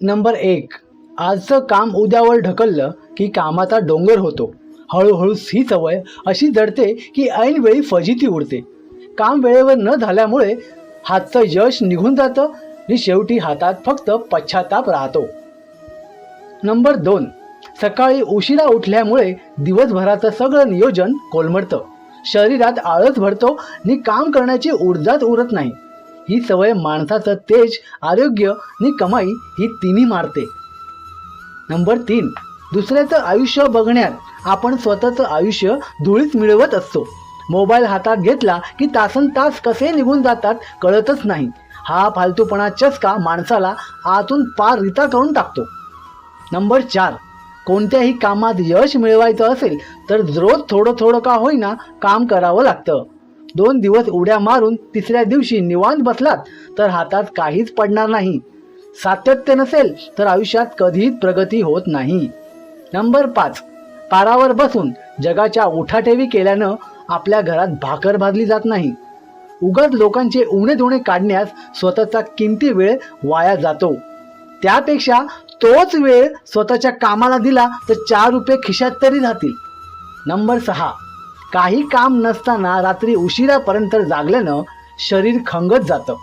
Number 1, आजचं काम उद्यावर ढकललं की कामाचा डोंगर होतो. हळूहळू ही सवय अशी जडते की ऐनवेळी फजिती उडते. काम वेळेवर न झाल्यामुळे हातचं यश निघून जातं आणि शेवटी हातात फक्त पश्चाताप राहतो. नंबर 2, सकाळी उशिरा उठल्यामुळे दिवसभराचं सगळं नियोजन कोलमडतं. शरीरात आळस भरतो आणि काम करण्याची ऊर्जाच उरत नाही. ही सवय माणसाचं तेज, आरोग्य आणि कमाई ही तिन्ही मारते. नंबर 3, दुसऱ्याचं आयुष्य बघण्यात आपण स्वतःचं आयुष्य धुळीत मिळवत असतो. मोबाईल हातात घेतला की तासनतास कसे निघून जातात कळतच नाही. हा फालतूपणा चस्का माणसाला आतून पार रिता करून टाकतो. नंबर 4, कोणत्याही कामात यश मिळवायचं असेल तर रोज थोडं थोडं का होईना काम करावं लागतं. 2 दिवस उड्या मारून तिसऱ्या दिवशी निवांत बसलात तर हातात काहीच पडणार नाही. सातत्य नसेल तर आयुष्यात कधीच प्रगती होत नाही. नंबर 5, पारावर बसून जगाच्या उठाठेवी केल्यानं आपल्या घरात भाकर भाजली जात नाही. उगाच लोकांचे उणे धुणे काढण्यास स्वतःचा किमती वेळ वाया जातो. त्यापेक्षा तोच वेळ स्वतःच्या कामाला दिला तर 4 रुपये खिशात तरी राहतील. नंबर 6, काही काम नसताना रात्री उशिरापर्यंत जागल्यानं शरीर खंगत जातं.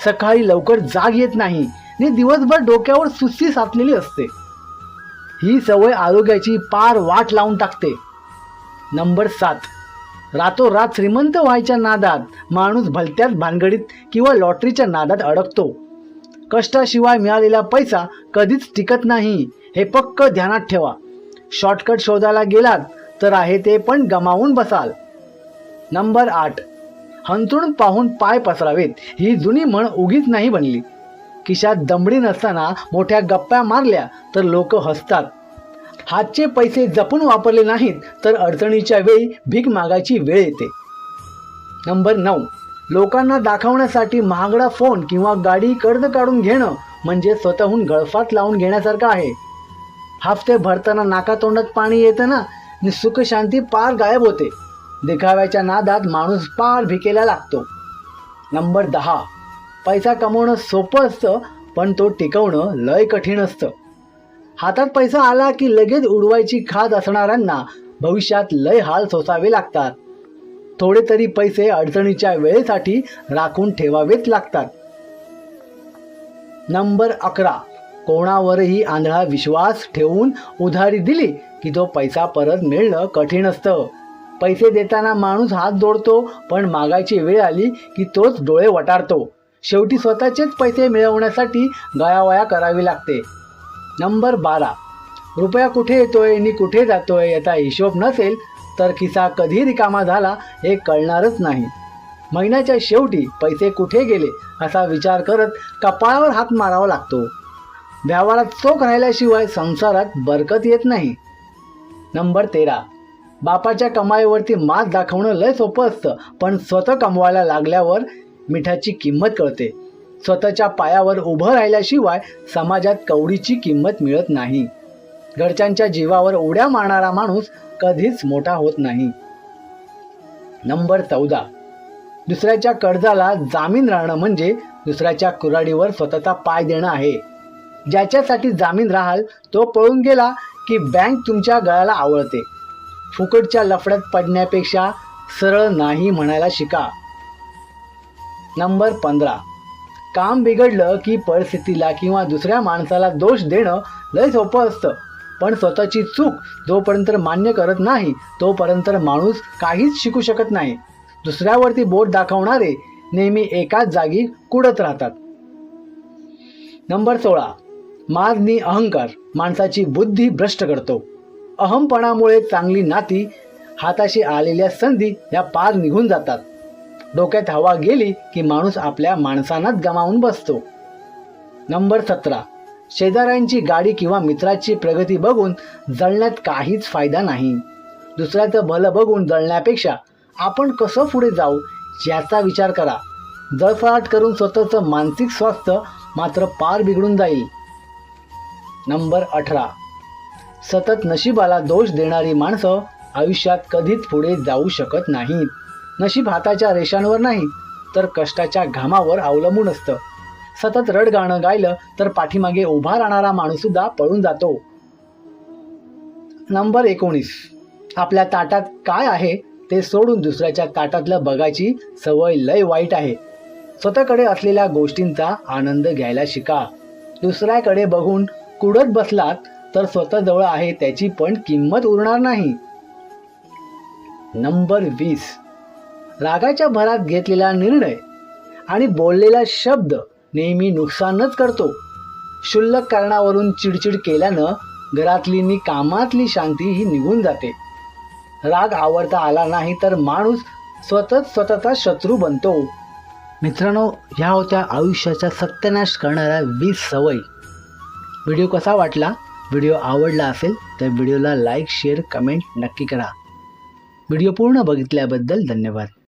सकाळी लवकर जाग येत नाही आणि दिवसभर डोक्यावर सुस्ती साचलेली असते. ही सवय आरोग्याची पार वाट लावून टाकते. नंबर 7, रातोरात श्रीमंत व्हायच्या नादात माणूस भलत्याच भानगडीत किंवा लॉटरीच्या नादात अडकतो. कष्टाशिवाय मिळालेला पैसा कधीच टिकत नाही हे पक्क ध्यानात ठेवा. शॉर्टकट शोधायला गेलात तर आहे ते पण गमावून बसाल. नंबर 8, हंतरून पाहून पाय पसरावेत ही जुनी म्हण उगीच नाही बनली. खिशात दमडी नसताना मोठ्या गप्पा मारल्या तर लोक हसतात. हातचे पैसे जपून वापरले नाहीत तर अडचणीच्या वेळी भीक मागायची वेळ येते. नंबर 9, लोकांना दाखवण्यासाठी महागडा फोन किंवा गाडी कर्ज काढून घेणं म्हणजे स्वतःहून गळफात लावून घेण्यासारखं आहे. हफ्ते भरताना नाकातोंडात पाणी येतं ना आणि सुख शांती पार गायब होते. दिखाव्याच्या नादात माणूस पार भिकेला लागतो. नंबर 10, पैसा कमवणं सोपं असतं पण तो टिकवणं लय कठीण असतं. हातात पैसा आला की लगेच उडवायची खाद असणाऱ्यांना भविष्यात लय हाल सोसावे लागतात. थोडे तरी पैसे अडचणीच्या वेळेसाठी राखून ठेवावेच लागतात. नंबर 11, कोणावरही आंधळा विश्वास ठेवून उधारी दिली की तो पैसा परत मिळणं कठीण असतं. पैसे देताना माणूस हात जोडतो पण मागायची वेळ आली की तोच डोळे वटारतो. शेवटी स्वतःचेच पैसे मिळवण्यासाठी गयावया करावी लागते. नंबर 12, रुपया कुठे येतोय आणि कुठे जातोय याचा हिशोब नसेल तर खिसा कधी रिकामा झाला हे कळणारच नाही. महिन्याच्या शेवटी पैसे कुठे गेले असा विचार करत कपाळावर हात मारावा लागतो. व्यवहारात चोख राहिल्याशिवाय संसारात बरकत येत नाही. नंबर 13, बापाच्या कमाईवरती मात दाखवणं लय सोपं असतं पण स्वतः कमवायला लागल्यावर मिठाची किंमत कळते. स्वतःच्या पायावर उभं राहिल्याशिवाय समाजात कवडीची किंमत मिळत नाही. घरच्यांच्या जीवावर उड्या मारणारा माणूस कधीच मोठा होत नाही. नंबर 14, दुसऱ्याच्या कर्जाला जामीन राहणं म्हणजे दुसऱ्याच्या कुऱ्हाडीवर स्वतःचा पाय देणं आहे. ज्याच्यासाठी जामीन राहाल तो पळून गेला की बँक तुमच्या गळ्याला आवळते. फुकटच्या लफड्यात पडण्यापेक्षा सरळ नाही म्हणायला शिका. नंबर 15, काम बिघडलं की परिस्थितीला किंवा दुसऱ्या माणसाला दोष देणं लय सोपं असतं पण स्वतःची चूक जोपर्यंत मान्य करत नाही तोपर्यंत माणूस काहीच शिकू शकत नाही. दुसऱ्यावरती बोट दाखवणारे नेहमी एकाच जागी कुडत राहतात. नंबर 16, माजनी अहंकार माणसाची बुद्धी भ्रष्ट करतो. अहमपणामुळे चांगली नाती, हाताशी आलेल्या संधी या पार निघून जातात. डोक्यात हवा गेली की माणूस आपल्या माणसांनाच गमावून बसतो. नंबर 17, शेजाऱ्यांची गाडी किंवा मित्राची प्रगती बघून जळण्यात काहीच फायदा नाही. दुसऱ्याचं भलं बघून जळण्यापेक्षा आपण कसं पुढे जाऊ याचा विचार करा. जळफळाट करून स्वतःचं मानसिक स्वास्थ्य मात्र पार बिघडून जाईल. नंबर 18, सतत नशिबाला दोष देणारी माणसं आयुष्यात कधीच पुढे जाऊ शकत नाहीत. नशीब हाताच्या रेषांवर नाही तर कष्टाच्या घामावर अवलंबून असतं. सतत रड गाणं गायलं तर पाठीमागे उभा राहणारा माणूस सुद्धा पळून जातो. नंबर 19, आपल्या ताटात काय आहे ते सोडून दुसऱ्याच्या ताटातलं बघायची सवय लय वाईट आहे. स्वतःकडे असलेल्या गोष्टींचा आनंद घ्यायला शिका. दुसऱ्याकडे बघून कुडत बसलात तर स्वतःजवळ आहे त्याची पण किंमत उरणार नाही. नंबर 20, रागाच्या भरात घेतलेला निर्णय आणि बोललेला शब्द नेहमी नुकसानच करतो. क्षुल्लक कारणावरून चिडचिड केल्यानं घरातली आणि कामातली शांती ही निघून जाते. राग आवडता आला नाही तर माणूस स्वतःचा शत्रू बनतो. मित्रांनो, ह्या होत्या आयुष्याचा सत्यानाश करणाऱ्या 20 सवयी. व्हिडिओ कसा वाटला? व्हिडिओ आवडला असेल तर व्हिडिओला लाईक, शेअर, कमेंट नक्की करा. व्हिडिओ पूर्ण बघितल्याबद्दल धन्यवाद.